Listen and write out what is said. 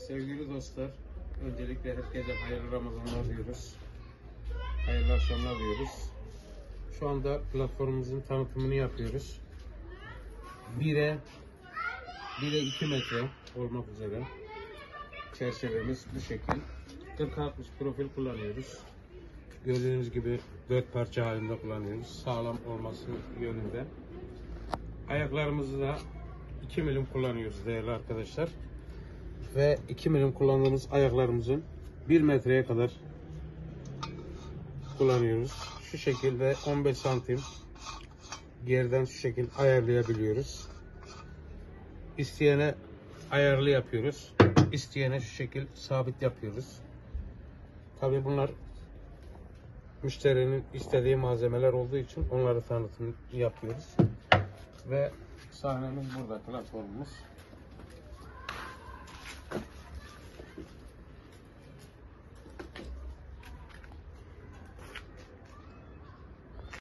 Sevgili dostlar, öncelikle herkese hayırlı Ramazanlar diyoruz. Hayırlı akşamlar diyoruz. Şu anda platformumuzun tanıtımını yapıyoruz. 1'e 2 metre olmak üzere çerçevemiz bu şekil. 40-60 profil kullanıyoruz. Gördüğünüz gibi 4 parça halinde kullanıyoruz. Sağlam olması yönünde. Ayaklarımızı da 2 milim kullanıyoruz değerli arkadaşlar. Ve 2 milim kullandığımız ayaklarımızın 1 metreye kadar kullanıyoruz. Şu şekil ve 15 santim geriden şu şekil ayarlayabiliyoruz. İsteyene ayarlı yapıyoruz. İsteyene şu şekil sabit yapıyoruz. Tabii bunlar müşterinin istediği malzemeler olduğu için onları tanıtım yapıyoruz. Ve sahnemiz burada, platformumuz.